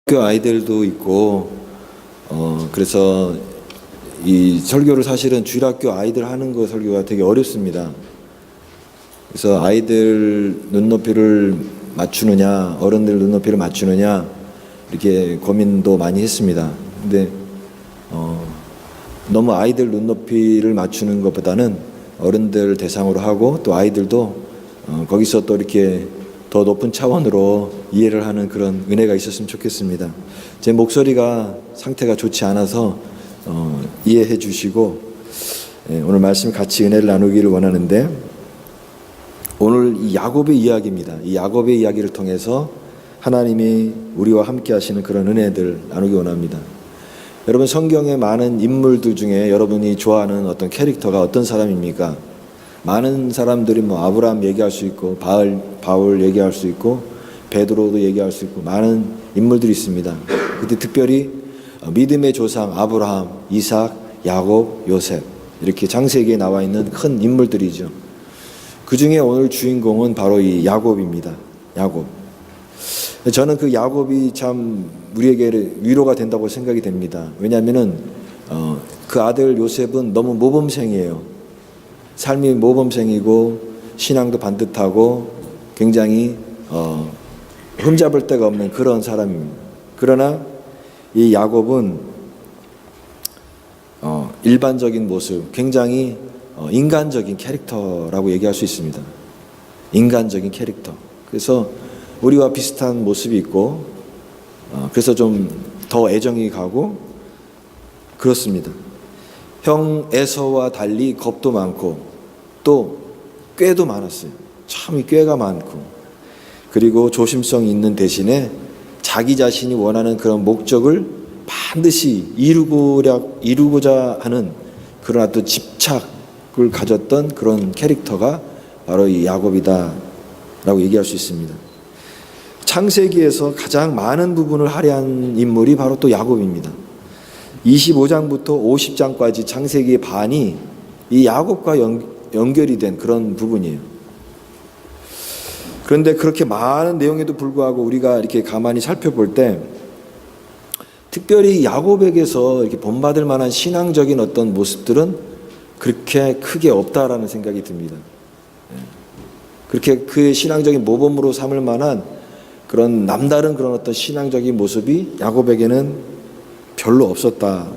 학교 아이들도 있고 그래서 이 설교를 사실은 주일학교 아이들 하는 거 설교가 되게 어렵습니다. 그래서 아이들 눈높이를 맞추느냐 어른들 눈높이를 맞추느냐 이렇게 고민도 많이 했습니다. 근데 너무 아이들 눈높이를 맞추는 것보다는 어른들 대상으로 하고 또 아이들도 거기서 또 이렇게 더 높은 차원으로 이해를 하는 그런 은혜가 있었으면 좋겠습니다. 제 목소리가 상태가 좋지 않아서 이해해 주시고 오늘 말씀 같이 은혜를 나누기를 원하는데, 오늘 이 야곱의 이야기입니다. 이 야곱의 이야기를 통해서 하나님이 우리와 함께 하시는 그런 은혜들 나누기 원합니다. 여러분, 성경의 많은 인물들 중에 여러분이 좋아하는 어떤 캐릭터가 어떤 사람입니까? 많은 사람들이 아브라함 얘기할 수 있고 바울 얘기할 수 있고 베드로도 얘기할 수 있고 많은 인물들이 있습니다. 근데 특별히 믿음의 조상 아브라함, 이삭, 야곱, 요셉 이렇게 창세기에 나와 있는 큰 인물들이죠. 그 중에 오늘 주인공은 바로 이 야곱입니다. 야곱. 저는 그 야곱이 참 우리에게 위로가 된다고 생각이 됩니다. 왜냐하면은 그 아들 요셉은 너무 모범생이에요. 삶이 모범생이고 신앙도 반듯하고 굉장히 흠잡을 데가 없는 그런 사람입니다. 그러나 이 야곱은 일반적인 모습, 굉장히 인간적인 캐릭터라고 얘기할 수 있습니다. 인간적인 캐릭터. 그래서 우리와 비슷한 모습이 있고 그래서 좀 더 애정이 가고 그렇습니다. 형 에서와 달리 겁도 많고 또 꾀도 많았어요. 참 꾀가 많고, 그리고 조심성이 있는 대신에 자기 자신이 원하는 그런 목적을 반드시 이루고자 하는 그런 어떤 집착을 가졌던 그런 캐릭터가 바로 이 야곱이다라고 얘기할 수 있습니다. 창세기에서 가장 많은 부분을 할애한 인물이 바로 또 야곱입니다. 25장부터 50장까지 창세기의 반이 이 야곱과 연결이 된 그런 부분이에요. 그런데 그렇게 많은 내용에도 불구하고 우리가 이렇게 가만히 살펴볼 때 특별히 야곱에게서 이렇게 본받을 만한 신앙적인 어떤 모습들은 그렇게 크게 없다라는 생각이 듭니다. 그렇게 그의 신앙적인 모범으로 삼을 만한 그런 남다른 그런 어떤 신앙적인 모습이 야곱에게는 별로 없었다.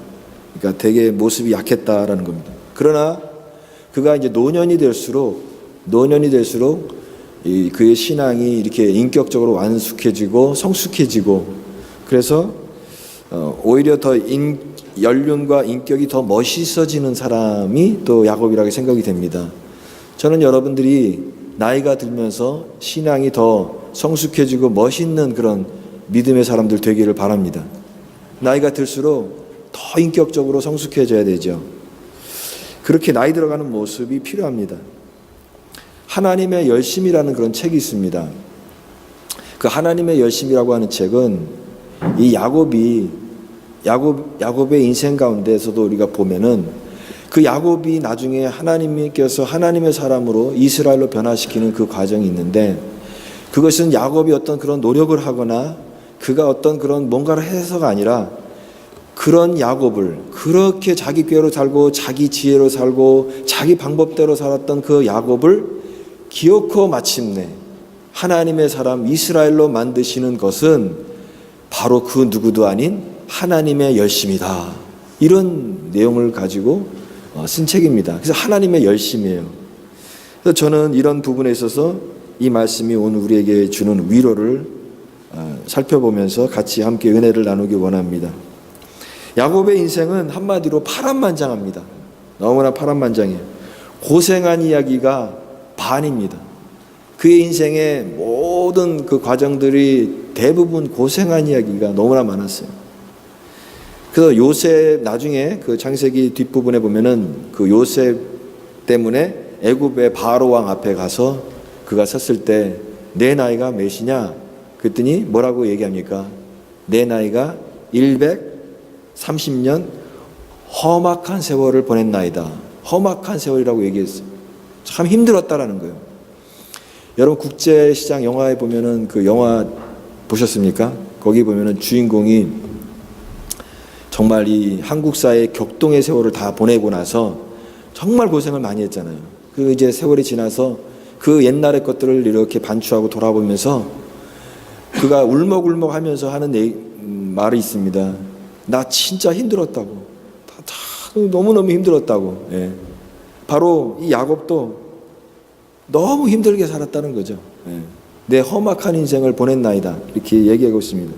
그러니까 되게 모습이 약했다라는 겁니다. 그러나 그가 이제 노년이 될수록 그의 신앙이 이렇게 인격적으로 완숙해지고 성숙해지고, 그래서 오히려 더 연륜과 인격이 더 멋있어지는 사람이 또 야곱이라고 생각이 됩니다. 저는 여러분들이 나이가 들면서 신앙이 더 성숙해지고 멋있는 그런 믿음의 사람들 되기를 바랍니다. 나이가 들수록 더 인격적으로 성숙해져야 되죠. 그렇게 나이 들어가는 모습이 필요합니다. 하나님의 열심이라는 그런 책이 있습니다. 그 하나님의 열심이라고 하는 책은 이 야곱의 인생 가운데서도 우리가 보면은 그 야곱이 나중에 하나님께서 하나님의 사람으로 이스라엘로 변화시키는 그 과정이 있는데, 그것은 야곱이 어떤 그런 노력을 하거나 그가 어떤 그런 뭔가를 해서가 아니라 그런 야곱을, 그렇게 자기 꾀로 살고 자기 지혜로 살고 자기 방법대로 살았던 그 야곱을 기어코 마침내 하나님의 사람 이스라엘로 만드시는 것은 바로 그 누구도 아닌 하나님의 열심이다. 이런 내용을 가지고 쓴 책입니다. 그래서 하나님의 열심이에요. 그래서 저는 이런 부분에 있어서 이 말씀이 오늘 우리에게 주는 위로를 살펴보면서 같이 함께 은혜를 나누기 원합니다. 야곱의 인생은 한마디로 파란만장합니다. 너무나 파란만장해요. 고생한 이야기가 반입니다. 그의 인생의 모든 그 과정들이 대부분 고생한 이야기가 너무나 많았어요. 그래서 요셉, 나중에 그 창세기 뒷부분에 보면은 그 요셉 때문에 애굽의 바로 왕 앞에 가서 그가 섰을 때 내 나이가 몇이냐? 그랬더니 뭐라고 얘기합니까? 내 나이가 130년 험악한 세월을 보냈나이다. 험악한 세월이라고 얘기했어요. 참 힘들었다라는 거예요. 여러분, 국제시장 영화에 보면은 그 영화 보셨습니까? 거기 보면은 주인공이 정말 이 한국사의 격동의 세월을 다 보내고 나서 정말 고생을 많이 했잖아요. 그 이제 세월이 지나서 그 옛날의 것들을 이렇게 반추하고 돌아보면서 그가 울먹울먹 하면서 하는 말이 있습니다. 나 진짜 힘들었다고. 다 너무너무 힘들었다고. 예. 바로 이 야곱도 너무 힘들게 살았다는 거죠. 예. 내 험악한 인생을 보냈나이다. 이렇게 얘기하고 있습니다.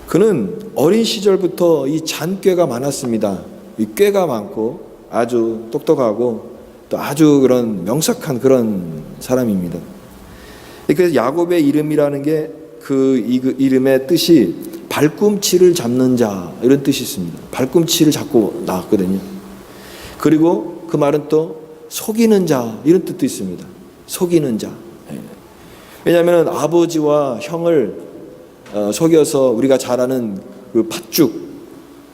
그는 어린 시절부터 이 잔꾀가 많았습니다. 이 꾀가 많고 아주 똑똑하고 또 아주 그런 명석한 그런 사람입니다. 그래서 야곱의 이름이라는 게 그 이름의 뜻이 발꿈치를 잡는 자 이런 뜻이 있습니다. 발꿈치를 잡고 나왔거든요. 그리고 그 말은 또 속이는 자 이런 뜻도 있습니다. 속이는 자. 왜냐하면 아버지와 형을 속여서 우리가 잘 아는 그 팥죽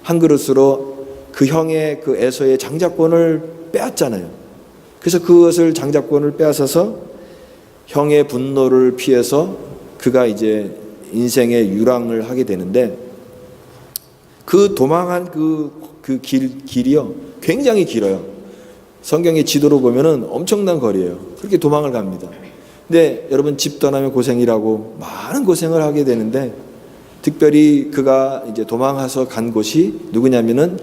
한 그릇으로 그 형의 그 에서의 장자권을 빼앗잖아요. 그래서 그것을 장자권을 빼앗아서 형의 분노를 피해서 그가 이제 인생의 유랑을 하게 되는데 그 도망한 길이요 굉장히 길어요. 성경의 지도로 보면은 엄청난 거리예요. 그렇게 도망을 갑니다. 근데 여러분 집 떠나면 고생이라고 많은 고생을 하게 되는데 특별히 그가 이제 도망해서 간 곳이 누구냐면은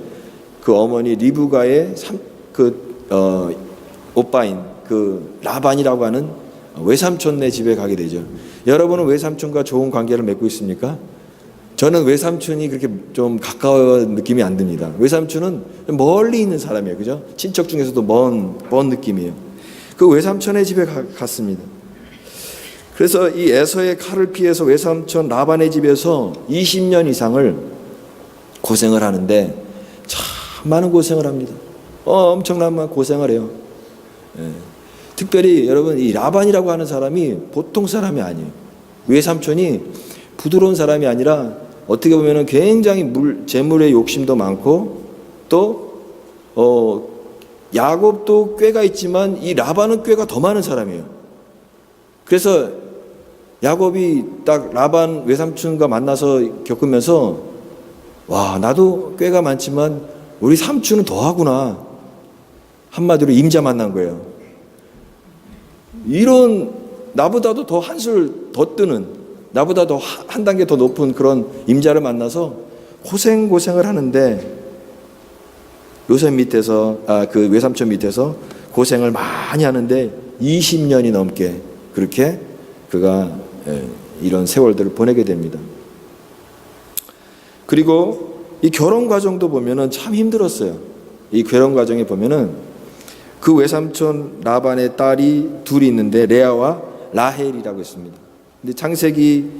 그 어머니 리브가의 오빠인 그 라반이라고 하는 외삼촌네 집에 가게 되죠. 여러분은 외삼촌과 좋은 관계를 맺고 있습니까? 저는 외삼촌이 그렇게 좀 가까운 느낌이 안 듭니다. 외삼촌은 멀리 있는 사람이에요. 그죠? 친척 중에서도 먼 느낌이에요. 그 외삼촌의 집에 갔습니다. 그래서 이 에서의 칼을 피해서 외삼촌 라반의 집에서 20년 이상을 고생을 하는데 참 많은 고생을 합니다. 엄청난 고생을 해요. 예. 특별히 여러분 이 라반이라고 하는 사람이 보통 사람이 아니에요. 외삼촌이 부드러운 사람이 아니라 어떻게 보면 굉장히 재물의 욕심도 많고 또 야곱도 꾀가 있지만 이 라반은 꾀가 더 많은 사람이에요. 그래서 야곱이 딱 라반 외삼촌과 만나서 겪으면서 와 나도 꾀가 많지만 우리 삼촌은 더 하구나. 한마디로 임자 만난 거예요. 이런 나보다도 더 한술 더 뜨는 나보다 더 한 단계 더 높은 그런 임자를 만나서 고생을 하는데 요셉 밑에서 그 외삼촌 밑에서 고생을 많이 하는데 20년이 넘게 그렇게 그가 이런 세월들을 보내게 됩니다. 그리고 이 결혼 과정도 보면은 참 힘들었어요. 이 결혼 과정에 보면은 그 외삼촌 라반의 딸이 둘이 있는데 레아와 라헬이라고 있습니다. 근데 창세기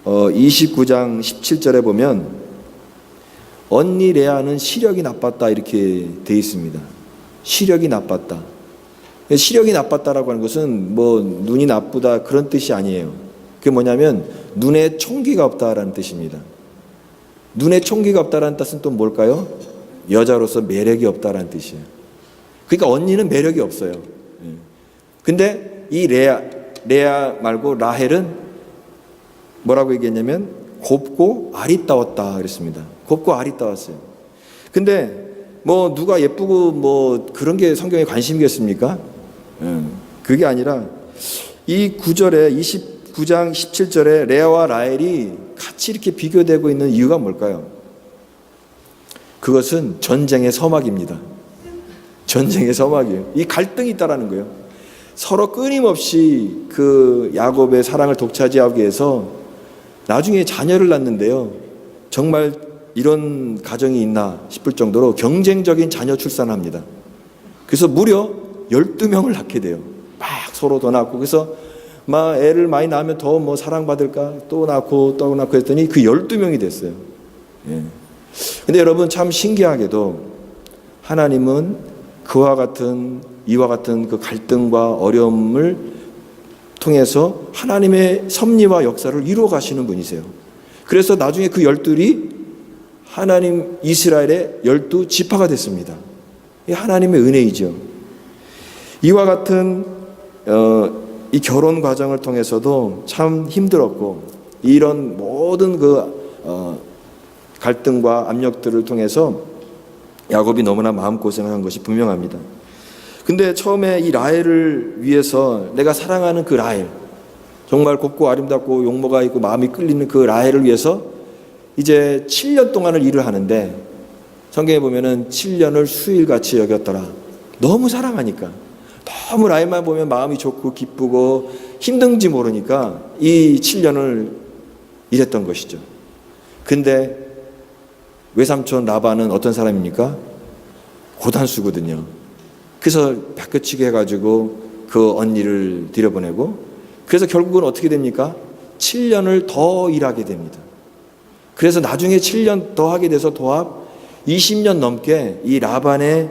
29장 17절에 보면 언니 레아는 시력이 나빴다 이렇게 돼 있습니다. 시력이 나빴다. 시력이 나빴다라고 하는 것은 뭐 눈이 나쁘다 그런 뜻이 아니에요. 그게 뭐냐면 눈에 총기가 없다라는 뜻입니다. 눈에 총기가 없다라는 뜻은 또 뭘까요? 여자로서 매력이 없다라는 뜻이에요. 그러니까 언니는 매력이 없어요. 근데 이 레아 말고 라헬은 뭐라고 얘기했냐면 곱고 아리따웠다 그랬습니다. 곱고 아리따웠어요. 근데 뭐 누가 예쁘고 뭐 그런 게 성경에 관심이겠습니까? 그게 아니라 이 9절에 29장 17절에 레아와 라헬이 같이 이렇게 비교되고 있는 이유가 뭘까요? 그것은 전쟁의 서막입니다. 전쟁의 서막이에요. 이 갈등이 있다라는 거예요. 서로 끊임없이 그 야곱의 사랑을 독차지하기 위해서 나중에 자녀를 낳는데요. 정말 이런 가정이 있나 싶을 정도로 경쟁적인 자녀 출산합니다. 그래서 무려 12명을 낳게 돼요. 막 서로 더 낳고 그래서 막 애를 많이 낳으면 더 뭐 사랑받을까 또 낳고 또 낳고 했더니 그 12명이 됐어요. 예. 근데 여러분 참 신기하게도 하나님은 이와 같은 그 갈등과 어려움을 통해서 하나님의 섭리와 역사를 이루어 가시는 분이세요. 그래서 나중에 그 12이 하나님 이스라엘의 12지파가 됐습니다. 이 하나님의 은혜이죠. 이와 같은 이 결혼 과정을 통해서도 참 힘들었고 이런 모든 갈등과 압력들을 통해서 야곱이 너무나 마음고생을 한 것이 분명합니다. 근데 처음에 이 라헬을 위해서, 내가 사랑하는 그 라헬, 정말 곱고 아름답고 용모가 있고 마음이 끌리는 그 라헬을 위해서 이제 7년 동안을 일을 하는데, 성경에 보면은 7년을 수일같이 여겼더라. 너무 사랑하니까, 너무 라헬만 보면 마음이 좋고 기쁘고 힘든지 모르니까 이 7년을 일했던 것이죠. 근데 외삼촌 라반은 어떤 사람입니까? 고단수거든요. 그래서 바꿔치기 해가지고 그 언니를 들여보내고, 그래서 결국은 어떻게 됩니까? 7년을 더 일하게 됩니다. 그래서 나중에 7년 더 하게 돼서 도합 20년 넘게 이 라반의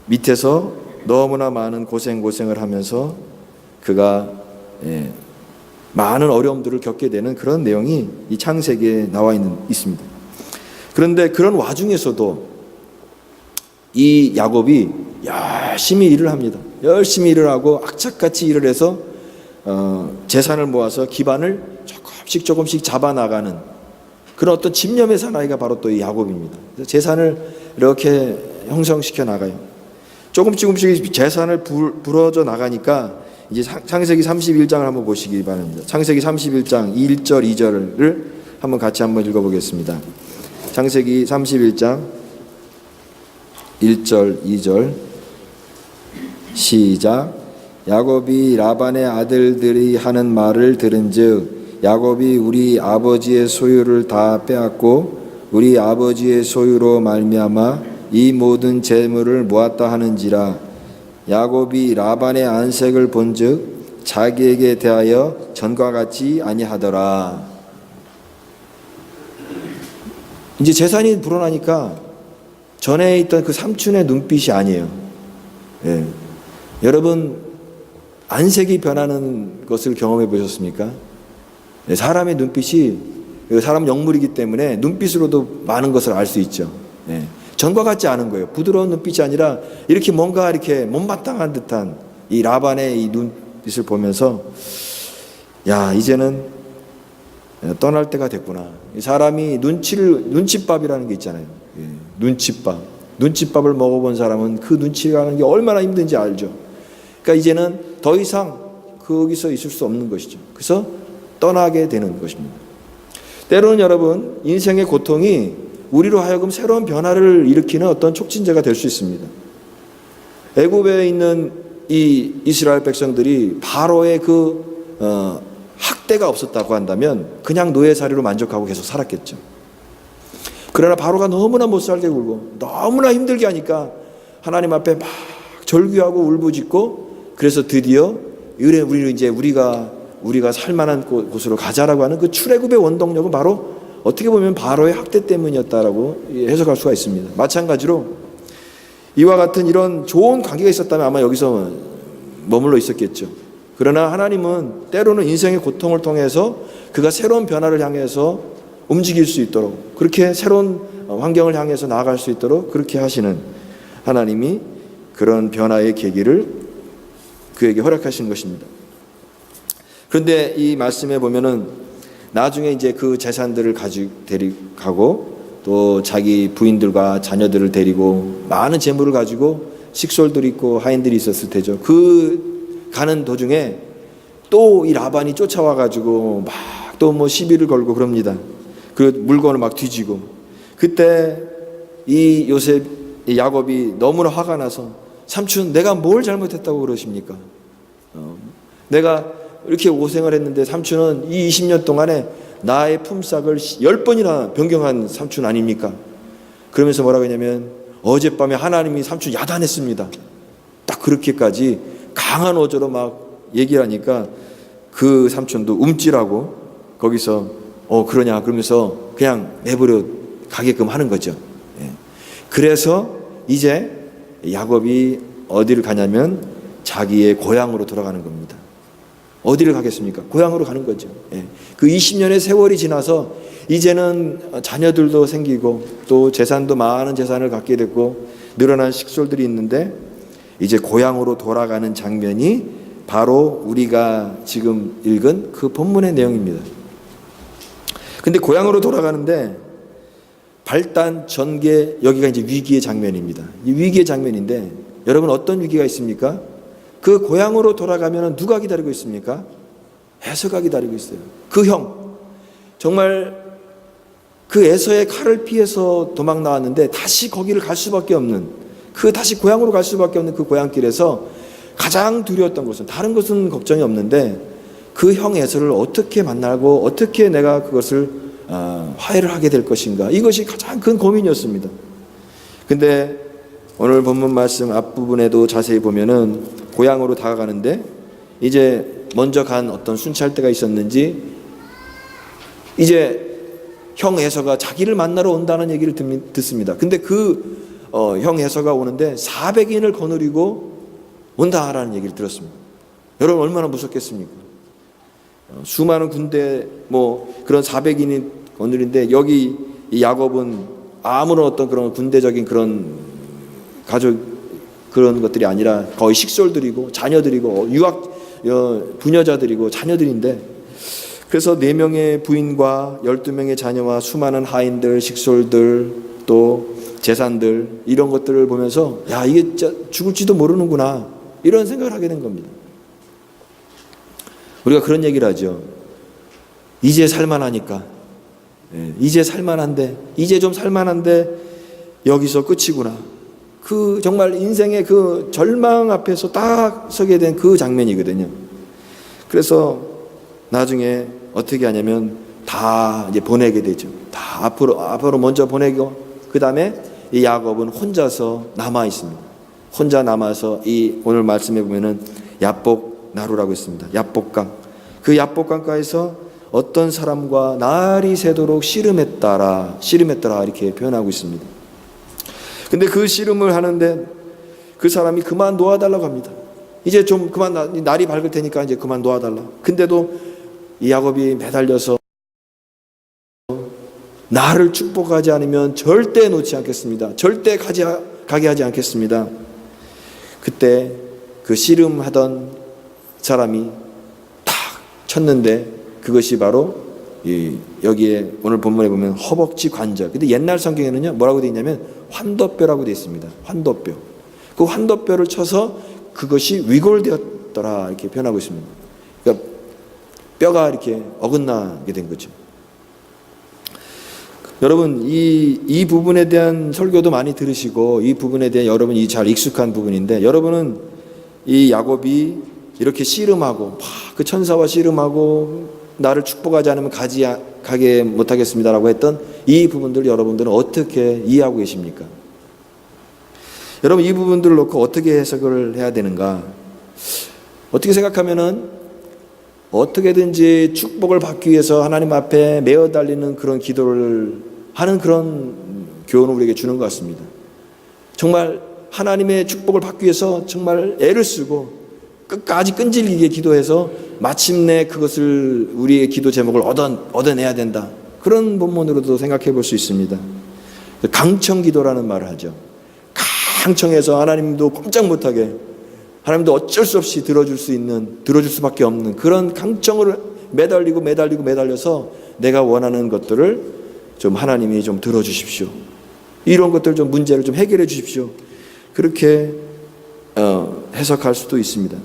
밑에서 너무나 많은 고생을 하면서 그가 많은 어려움들을 겪게 되는 그런 내용이 이 창세기에 나와 있습니다. 그런데 그런 와중에서도 이 야곱이 열심히 일을 합니다. 열심히 일을 하고 악착같이 일을 해서 재산을 모아서 기반을 조금씩 잡아나가는 그런 어떤 집념의 사나이가 바로 또 이 야곱입니다. 그래서 재산을 이렇게 형성시켜 나가요. 조금씩 재산을 불어져 나가니까 이제 창세기 31장을 한번 보시기 바랍니다. 창세기 31장 1절 2절을 한번 같이 한번 읽어보겠습니다. 창세기 31장 1절 2절 시작. 야곱이 라반의 아들들이 하는 말을 들은즉 야곱이 우리 아버지의 소유를 다 빼앗고 우리 아버지의 소유로 말미암아 이 모든 재물을 모았다 하는지라. 야곱이 라반의 안색을 본즉 자기에게 대하여 전과 같지 아니하더라. 이제 재산이 불어나니까 전에 있던 그 삼촌의 눈빛이 아니에요. 여러분, 안색이 변하는 것을 경험해 보셨습니까? 사람의 눈빛이, 사람 영물이기 때문에 눈빛으로도 많은 것을 알 수 있죠. 전과 같지 않은 거예요. 부드러운 눈빛이 아니라 이렇게 뭔가 이렇게 못마땅한 듯한 이 라반의 이 눈빛을 보면서, 야, 이제는 떠날 때가 됐구나. 사람이 눈칫밥이라는 게 있잖아요. 눈칫밥을 먹어본 사람은 그 눈치가 하는 게 얼마나 힘든지 알죠. 그러니까 이제는 더 이상 거기서 있을 수 없는 것이죠. 그래서 떠나게 되는 것입니다. 때로는 여러분, 인생의 고통이 우리로 하여금 새로운 변화를 일으키는 어떤 촉진제가 될 수 있습니다. 애굽에 있는 이 이스라엘 백성들이 바로의 학대가 없었다고 한다면 그냥 노예살이로 만족하고 계속 살았겠죠. 그러나 바로가 너무나 못살게 굴고 너무나 힘들게 하니까 하나님 앞에 막 절규하고 울부짖고, 그래서 드디어 우리가 살만한 곳으로 가자라고 하는 그 출애굽의 원동력은 바로 어떻게 보면 바로의 학대 때문이었다라고 해석할 수가 있습니다. 마찬가지로 이와 같은 이런 좋은 관계가 있었다면 아마 여기서 머물러 있었겠죠. 그러나 하나님은 때로는 인생의 고통을 통해서 그가 새로운 변화를 향해서 움직일 수 있도록, 그렇게 새로운 환경을 향해서 나아갈 수 있도록 그렇게 하시는 하나님이 그런 변화의 계기를 그에게 허락하신 것입니다. 그런데 이 말씀에 보면은 나중에 이제 그 재산들을 데리고 또 자기 부인들과 자녀들을 데리고 많은 재물을 가지고 식솔들이 있고 하인들이 있었을 테죠. 그 가는 도중에 또 이 라반이 쫓아와 가지고 막 또 뭐 시비를 걸고 그럽니다. 그 물건을 막 뒤지고, 그때 이 야곱이 너무나 화가 나서, 삼촌 내가 뭘 잘못했다고 그러십니까? 내가 이렇게 고생을 했는데 삼촌은 이 20년 동안에 나의 품삯을 10번이나 변경한 삼촌 아닙니까? 그러면서 뭐라고 했냐면, 어젯밤에 하나님이 삼촌 야단했습니다. 딱 그렇게까지 강한 어조로 막 얘기를 하니까 그 삼촌도 움찔하고 거기서 그러냐 그러면서 그냥 내버려 가게끔 하는 거죠. 그래서 이제 야곱이 어디를 가냐면 자기의 고향으로 돌아가는 겁니다. 어디를 가겠습니까? 고향으로 가는 거죠. 그 20년의 세월이 지나서 이제는 자녀들도 생기고 또 재산도 많은 재산을 갖게 됐고 늘어난 식솔들이 있는데 이제 고향으로 돌아가는 장면이 바로 우리가 지금 읽은 그 본문의 내용입니다. 근데 고향으로 돌아가는데 발단, 전개, 여기가 이제 위기의 장면입니다. 이 위기의 장면인데 여러분 어떤 위기가 있습니까? 그 고향으로 돌아가면 누가 기다리고 있습니까? 에서가 기다리고 있어요. 그 형. 정말 그 에서의 칼을 피해서 도망 나왔는데 다시 거기를 갈 수밖에 없는, 다시 고향으로 갈 수밖에 없는 그 고향길에서 가장 두려웠던 것은, 다른 것은 걱정이 없는데 그 형 에서를 어떻게 만나고 어떻게 내가 그것을 화해를 하게 될 것인가, 이것이 가장 큰 고민이었습니다. 근데 오늘 본문 말씀 앞부분에도 자세히 보면은 고향으로 다가가는데 이제 먼저 간 어떤 순찰대가 있었는지 이제 형 에서가 자기를 만나러 온다는 얘기를 듣습니다. 근데 형 에서가 오는데 400인을 거느리고 온다라는 얘기를 들었습니다. 여러분 얼마나 무섭겠습니까? 수많은 군대 그런 400인이 거느린데 여기 이 야곱은 아무런 어떤 그런 군대적인 그런 가족 그런 것들이 아니라 거의 식솔들이고 자녀들이고 부녀자들이고 자녀들인데, 그래서 4명의 부인과 12명의 자녀와 수많은 하인들, 식솔들, 또 재산들, 이런 것들을 보면서 야, 이게 죽을지도 모르는구나, 이런 생각을 하게 된 겁니다. 우리가 그런 얘기를 하죠. 이제 살만하니까, 이제 살만한데, 이제 좀 살만한데 여기서 끝이구나. 정말 인생의 그 절망 앞에서 딱 서게 된 그 장면이거든요. 그래서 나중에 어떻게 하냐면 다 이제 보내게 되죠. 다 앞으로 먼저 보내고, 그 다음에 이 야곱은 혼자서 남아 있습니다. 혼자 남아서 이 오늘 말씀해 보면은 야복 나루라고 있습니다. 야복강. 그 야복강가에서 어떤 사람과 날이 새도록 씨름했더라 이렇게 표현하고 있습니다. 근데 그 씨름을 하는데 그 사람이 그만 놓아달라고 합니다. 이제 좀 그만, 날이 밝을 테니까 이제 그만 놓아달라. 근데도 이 야곱이 매달려서 나를 축복하지 않으면 절대 놓지 않겠습니다. 절대 가게 하지 않겠습니다. 그때 그 씨름하던 사람이 탁 쳤는데 그것이 바로 여기에 오늘 본문에 보면 허벅지 관절. 근데 옛날 성경에는요 뭐라고 되어 있냐면 환도뼈라고 되어 있습니다. 환도뼈. 그 환도뼈를 쳐서 그것이 위골되었더라 이렇게 표현하고 있습니다. 그러니까 뼈가 이렇게 어긋나게 된 거죠. 여러분 이 부분에 대한 설교도 많이 들으시고 이 부분에 대한 여러분이 잘 익숙한 부분인데, 여러분은 이 야곱이 이렇게 씨름하고 그 천사와 씨름하고 나를 축복하지 않으면 가게 못하겠습니다라고 했던 이 부분들 여러분들은 어떻게 이해하고 계십니까? 여러분 이 부분들을 놓고 어떻게 해석을 해야 되는가? 어떻게 생각하면은 어떻게든지 축복을 받기 위해서 하나님 앞에 매어 달리는 그런 기도를 하는 그런 교훈을 우리에게 주는 것 같습니다. 정말 하나님의 축복을 받기 위해서 정말 애를 쓰고 끝까지 끈질기게 기도해서 마침내 그것을 우리의 기도 제목을 얻어내야 된다. 그런 본문으로도 생각해 볼 수 있습니다. 강청 기도라는 말을 하죠. 강청해서 하나님도 꼼짝 못하게, 하나님도 어쩔 수 없이 들어줄 수밖에 없는 그런 강청을 매달려서 내가 원하는 것들을 좀 하나님이 좀 들어주십시오. 이런 것들 좀 문제를 좀 해결해 주십시오. 그렇게 해석할 수도 있습니다.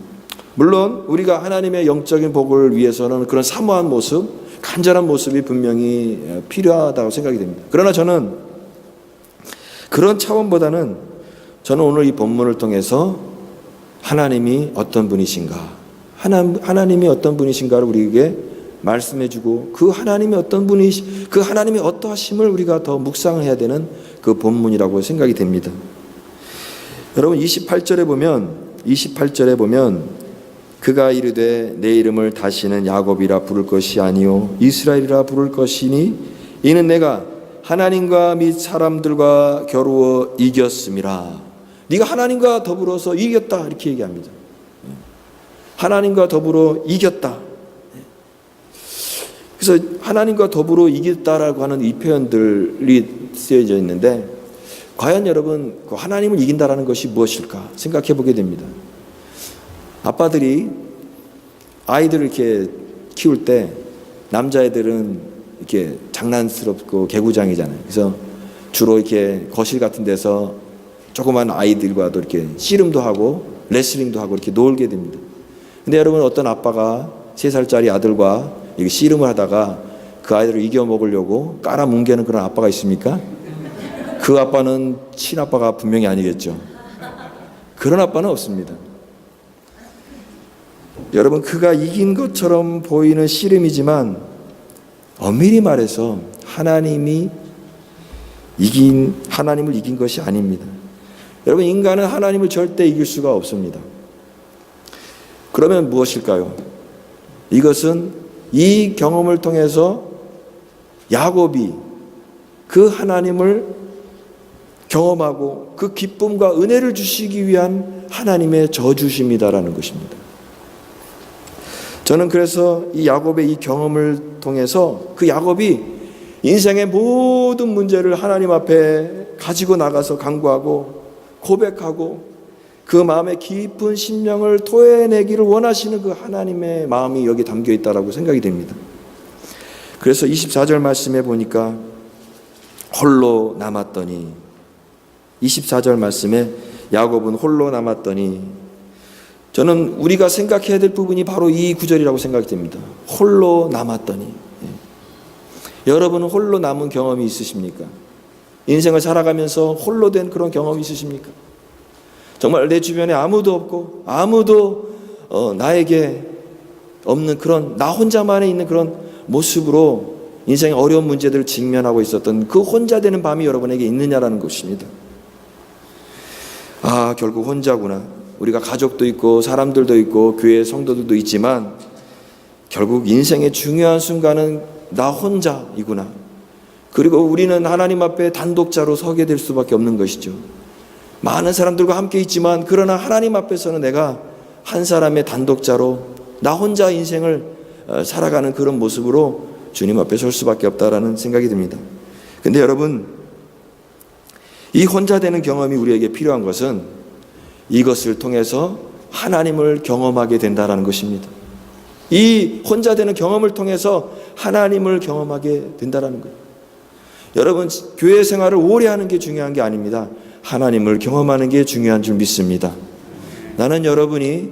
물론 우리가 하나님의 영적인 복을 위해서는 그런 사모한 모습, 간절한 모습이 분명히 필요하다고 생각이 됩니다. 그러나 저는 그런 차원보다는 저는 오늘 이 본문을 통해서 하나님이 어떤 분이신가, 하나님이 어떤 분이신가를 우리에게 말씀해주고 그 하나님이 그 하나님의 어떠하심을 우리가 더 묵상을 해야 되는 그 본문이라고 생각이 됩니다. 여러분 28절에 보면 그가 이르되 내 이름을 다시는 야곱이라 부를 것이 아니요 이스라엘이라 부를 것이니 이는 내가 하나님과 및 사람들과 겨루어 이겼음이라. 네가 하나님과 더불어서 이겼다 이렇게 얘기합니다. 하나님과 더불어 이겼다. 그래서 하나님과 더불어 이겼다라고 하는 이 표현들이 쓰여져 있는데, 과연 여러분 그 하나님을 이긴다라는 것이 무엇일까 생각해 보게 됩니다. 아빠들이 아이들을 이렇게 키울 때 남자애들은 이렇게 장난스럽고 개구장이잖아요. 그래서 주로 이렇게 거실 같은 데서 조그만 아이들과도 이렇게 씨름도 하고 레슬링도 하고 이렇게 놀게 됩니다. 근데 여러분, 어떤 아빠가 3살짜리 아들과 이렇게 씨름을 하다가 그 아이들을 이겨먹으려고 깔아뭉개는 그런 아빠가 있습니까? 그 아빠는 친아빠가 분명히 아니겠죠. 그런 아빠는 없습니다. 여러분, 그가 이긴 것처럼 보이는 씨름이지만 엄밀히 말해서 하나님을 이긴 것이 아닙니다. 여러분, 인간은 하나님을 절대 이길 수가 없습니다. 그러면 무엇일까요? 이것은 이 경험을 통해서 야곱이 그 하나님을 경험하고 그 기쁨과 은혜를 주시기 위한 하나님의 저주심이다라는 것입니다. 저는 그래서 이 야곱의 이 경험을 통해서 그 야곱이 인생의 모든 문제를 하나님 앞에 가지고 나가서 간구하고 고백하고 그 마음의 깊은 심령을 토해내기를 원하시는 그 하나님의 마음이 여기 담겨 있다라고 생각이 됩니다. 그래서 24절 말씀에 보니까 홀로 남았더니, 24절 말씀에 야곱은 홀로 남았더니, 저는 우리가 생각해야 될 부분이 바로 이 구절이라고 생각이 됩니다. 홀로 남았더니. 여러분은 홀로 남은 경험이 있으십니까? 인생을 살아가면서 홀로 된 그런 경험이 있으십니까? 정말 내 주변에 아무도 없고 아무도 나에게 없는 그런, 나 혼자만에 있는 그런 모습으로 인생의 어려운 문제들을 직면하고 있었던 그 혼자 되는 밤이 여러분에게 있느냐라는 것입니다. 아, 결국 혼자구나. 우리가 가족도 있고 사람들도 있고 교회 성도들도 있지만 결국 인생의 중요한 순간은 나 혼자이구나. 그리고 우리는 하나님 앞에 단독자로 서게 될 수밖에 없는 것이죠. 많은 사람들과 함께 있지만 그러나 하나님 앞에서는 내가 한 사람의 단독자로 나 혼자 인생을 살아가는 그런 모습으로 주님 앞에 설 수밖에 없다라는 생각이 듭니다. 근데 여러분, 이 혼자 되는 경험이 우리에게 필요한 것은 이것을 통해서 하나님을 경험하게 된다라는 것입니다. 이 혼자 되는 경험을 통해서 하나님을 경험하게 된다라는 거예요. 여러분, 교회 생활을 오래 하는 게 중요한 게 아닙니다. 하나님을 경험하는 게 중요한 줄 믿습니다. 나는 여러분이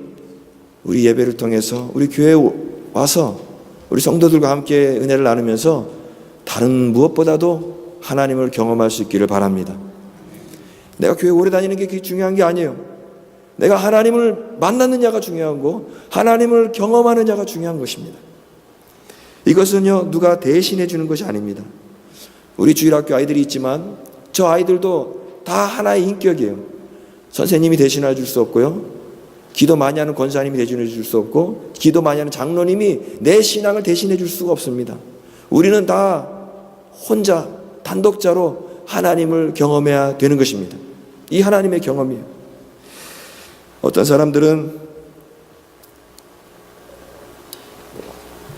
우리 예배를 통해서 우리 교회에 와서 우리 성도들과 함께 은혜를 나누면서 다른 무엇보다도 하나님을 경험할 수 있기를 바랍니다. 내가 교회 오래 다니는 게 그게 중요한 게 아니에요. 내가 하나님을 만났느냐가 중요한 거, 하나님을 경험하느냐가 중요한 것입니다. 이것은요, 누가 대신해 주는 것이 아닙니다. 우리 주일학교 아이들이 있지만 저 아이들도 다 하나의 인격이에요. 선생님이 대신해 줄 수 없고요, 기도 많이 하는 권사님이 대신해 줄 수 없고, 기도 많이 하는 장로님이 내 신앙을 대신해 줄 수가 없습니다. 우리는 다 혼자 단독자로 하나님을 경험해야 되는 것입니다. 이 하나님의 경험이에요. 어떤 사람들은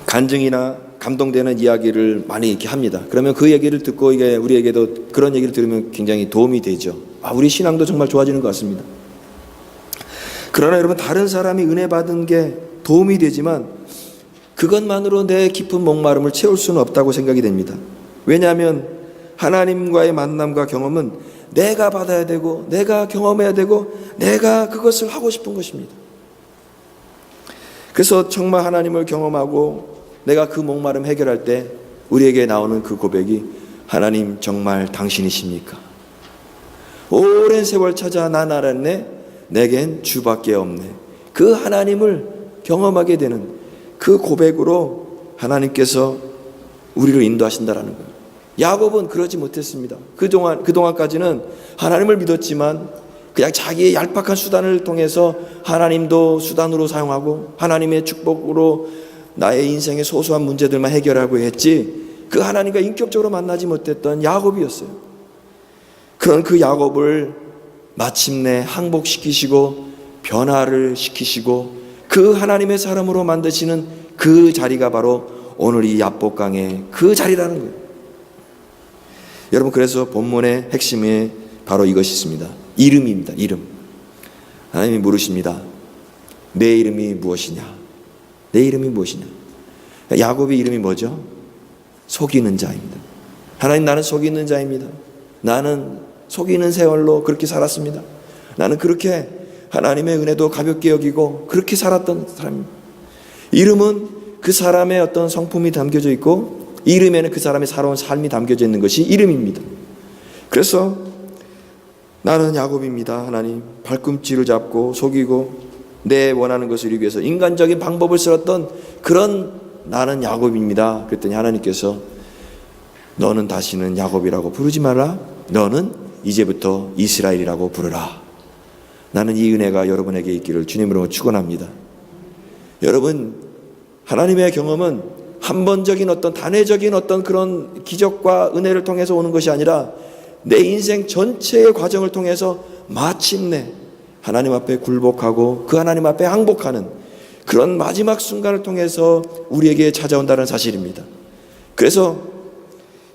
간증이나 감동되는 이야기를 많이 이렇게 합니다. 그러면 그 얘기를 듣고 이게 우리에게도 그런 얘기를 들으면 굉장히 도움이 되죠. 우리 신앙도 정말 좋아지는 것 같습니다. 그러나 여러분, 다른 사람이 은혜 받은 게 도움이 되지만 그것만으로 내 깊은 목마름을 채울 수는 없다고 생각이 됩니다. 왜냐하면 하나님과의 만남과 경험은 내가 받아야 되고 내가 경험해야 되고 내가 그것을 하고 싶은 것입니다. 그래서 정말 하나님을 경험하고 내가 그 목마름 해결할 때 우리에게 나오는 그 고백이, 하나님 정말 당신이십니까? 오랜 세월 찾아 난 알았네, 내겐 주밖에 없네. 그 하나님을 경험하게 되는 그 고백으로 하나님께서 우리를 인도하신다라는 거예요. 야곱은 그러지 못했습니다. 그동안까지는 하나님을 믿었지만 그냥 자기의 얄팍한 수단을 통해서 하나님도 수단으로 사용하고 하나님의 축복으로 나의 인생의 소소한 문제들만 해결하고 했지, 그 하나님과 인격적으로 만나지 못했던 야곱이었어요. 그런 그 야곱을 마침내 항복시키시고 변화를 시키시고 그 하나님의 사람으로 만드시는 그 자리가 바로 오늘 이 야복강의 그 자리라는 거예요. 여러분, 그래서 본문의 핵심이 바로 이것이 있습니다. 이름입니다. 이름. 하나님이 물으십니다. 내 이름이 무엇이냐? 내 이름이 무엇이냐? 야곱의 이름이 뭐죠? 속이는 자입니다. 하나님, 나는 속이는 자입니다. 나는 속이는 세월로 그렇게 살았습니다. 나는 그렇게 하나님의 은혜도 가볍게 여기고 그렇게 살았던 사람입니다. 이름은 그 사람의 어떤 성품이 담겨져 있고 이름에는 그 사람의 살아온 삶이 담겨져 있는 것이 이름입니다. 그래서 나는 야곱입니다. 하나님, 발꿈치를 잡고 속이고 내 원하는 것을 이루기 위해서 인간적인 방법을 쓸었던 그런 나는 야곱입니다. 그랬더니 하나님께서 너는 다시는 야곱이라고 부르지 마라. 너는 이제부터 이스라엘이라고 부르라. 나는 이 은혜가 여러분에게 있기를 주님으로 축원합니다. 여러분, 하나님의 경험은 한 번적인 어떤 단회적인 어떤 그런 기적과 은혜를 통해서 오는 것이 아니라 내 인생 전체의 과정을 통해서 마침내 하나님 앞에 굴복하고 그 하나님 앞에 항복하는 그런 마지막 순간을 통해서 우리에게 찾아온다는 사실입니다. 그래서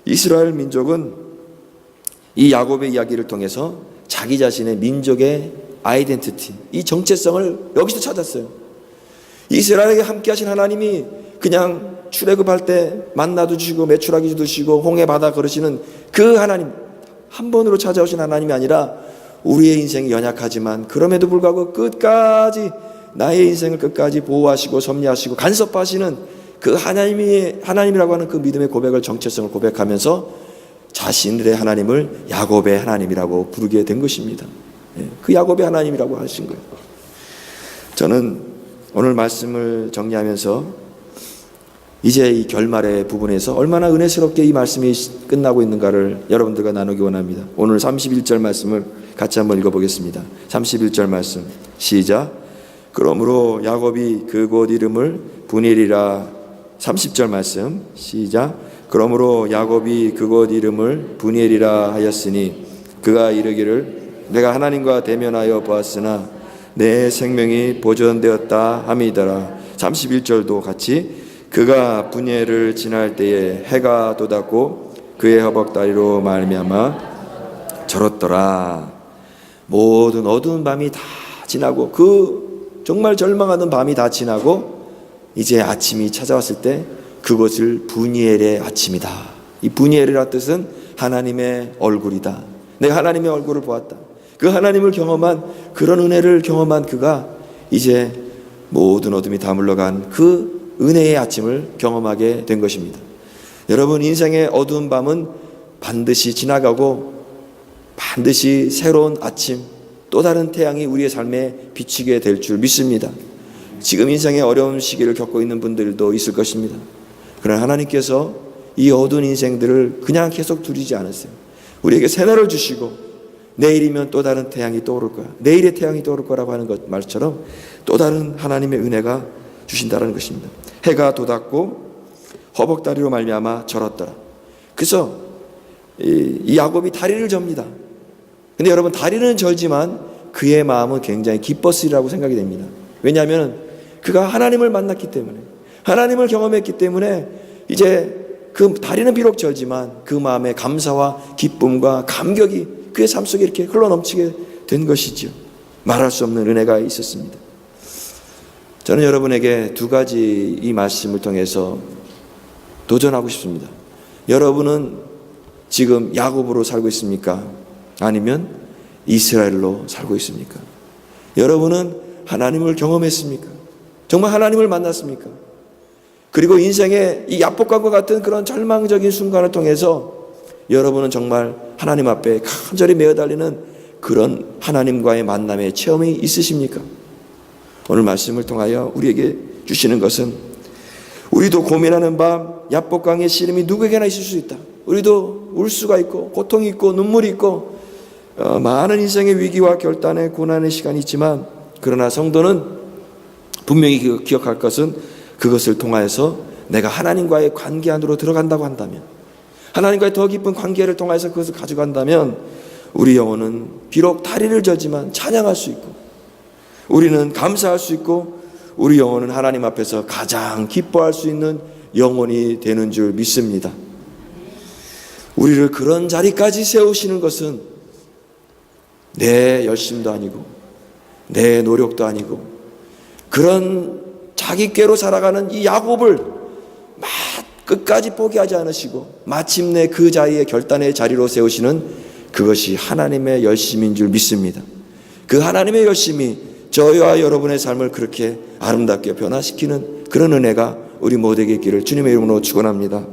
이스라엘 민족은 이 야곱의 이야기를 통해서 자기 자신의 민족의 아이덴티티, 이 정체성을 여기서 찾았어요. 이스라엘에게 함께 하신 하나님이 그냥 출애굽할 때 만나도 주시고 메추라기도 주시고 홍해 바다 걸으시는 그 하나님, 한 번으로 찾아오신 하나님이 아니라 우리의 인생이 연약하지만 그럼에도 불구하고 끝까지 나의 인생을 끝까지 보호하시고 섭리하시고 간섭하시는 그 하나님이라고 하는 그 믿음의 고백을, 정체성을 고백하면서 자신들의 하나님을 야곱의 하나님이라고 부르게 된 것입니다. 그 야곱의 하나님이라고 하신 거예요. 저는 오늘 말씀을 정리하면서 이제 이 결말의 부분에서 얼마나 은혜스럽게 이 말씀이 끝나고 있는가를 여러분들과 나누기 원합니다. 오늘 31절 말씀을 같이 한번 읽어보겠습니다. 31절 말씀 시작. 그러므로 야곱이 그곳 이름을 분엘이라. 30절 말씀 시작. 그러므로 야곱이 그곳 이름을 분엘이라 하였으니 그가 이르기를 내가 하나님과 대면하여 보았으나 내 생명이 보존되었다 함이더라. 31절도 같이 그가 분엘을 지날 때에 해가 돋았고 그의 허벅다리로 말미암아 절었더라. 모든 어두운 밤이 다 지나고 그 정말 절망하던 밤이 다 지나고 이제 아침이 찾아왔을 때 그것을 분이엘의 아침이다. 이 분이엘이라는 뜻은 하나님의 얼굴이다. 내가 하나님의 얼굴을 보았다. 그 하나님을 경험한, 그런 은혜를 경험한 그가 이제 모든 어둠이 다 물러간 그 은혜의 아침을 경험하게 된 것입니다. 여러분, 인생의 어두운 밤은 반드시 지나가고 반드시 새로운 아침, 또 다른 태양이 우리의 삶에 비치게 될 줄 믿습니다. 지금 인생의 어려운 시기를 겪고 있는 분들도 있을 것입니다. 그러나 하나님께서 이 어두운 인생들을 그냥 계속 두리지 않으세요. 우리에게 새날을 주시고 내일이면 또 다른 태양이 떠오를 거야. 내일의 태양이 떠오를 거라고 하는 것 말처럼 또 다른 하나님의 은혜가 주신다는 것입니다. 해가 돋았고 허벅다리로 말미암아 절었더라. 그래서 이 야곱이 다리를 접니다. 근데 여러분, 다리는 절지만 그의 마음은 굉장히 기뻤으리라고 생각이 됩니다. 왜냐하면 그가 하나님을 만났기 때문에, 하나님을 경험했기 때문에 이제 그 다리는 비록 절지만 그 마음의 감사와 기쁨과 감격이 그의 삶 속에 이렇게 흘러넘치게 된 것이죠. 말할 수 없는 은혜가 있었습니다. 저는 여러분에게 두 가지 이 말씀을 통해서 도전하고 싶습니다. 여러분은 지금 야곱으로 살고 있습니까? 아니면 이스라엘로 살고 있습니까? 여러분은 하나님을 경험했습니까? 정말 하나님을 만났습니까? 그리고 인생의 이 야복강과 같은 그런 절망적인 순간을 통해서 여러분은 정말 하나님 앞에 간절히 매어달리는 그런 하나님과의 만남의 체험이 있으십니까? 오늘 말씀을 통하여 우리에게 주시는 것은 우리도 고민하는 밤 야복강의 시름이 누구에게나 있을 수 있다. 우리도 울 수가 있고 고통이 있고 눈물이 있고 많은 인생의 위기와 결단의 고난의 시간이 있지만, 그러나 성도는 분명히 기억할 것은 그것을 통하여서 내가 하나님과의 관계 안으로 들어간다고 한다면, 하나님과의 더 깊은 관계를 통해서 그것을 가져간다면 우리 영혼은 비록 다리를 저지만 찬양할 수 있고 우리는 감사할 수 있고 우리 영혼은 하나님 앞에서 가장 기뻐할 수 있는 영혼이 되는 줄 믿습니다. 우리를 그런 자리까지 세우시는 것은 내 열심도 아니고 내 노력도 아니고 그런 자기께로 살아가는 이 야곱을 막 끝까지 포기하지 않으시고 마침내 그 자리에 결단의 자리로 세우시는 그것이 하나님의 열심인 줄 믿습니다. 그 하나님의 열심이 저희와 여러분의 삶을 그렇게 아름답게 변화시키는 그런 은혜가 우리 모두에게 있기를 주님의 이름으로 축원합니다.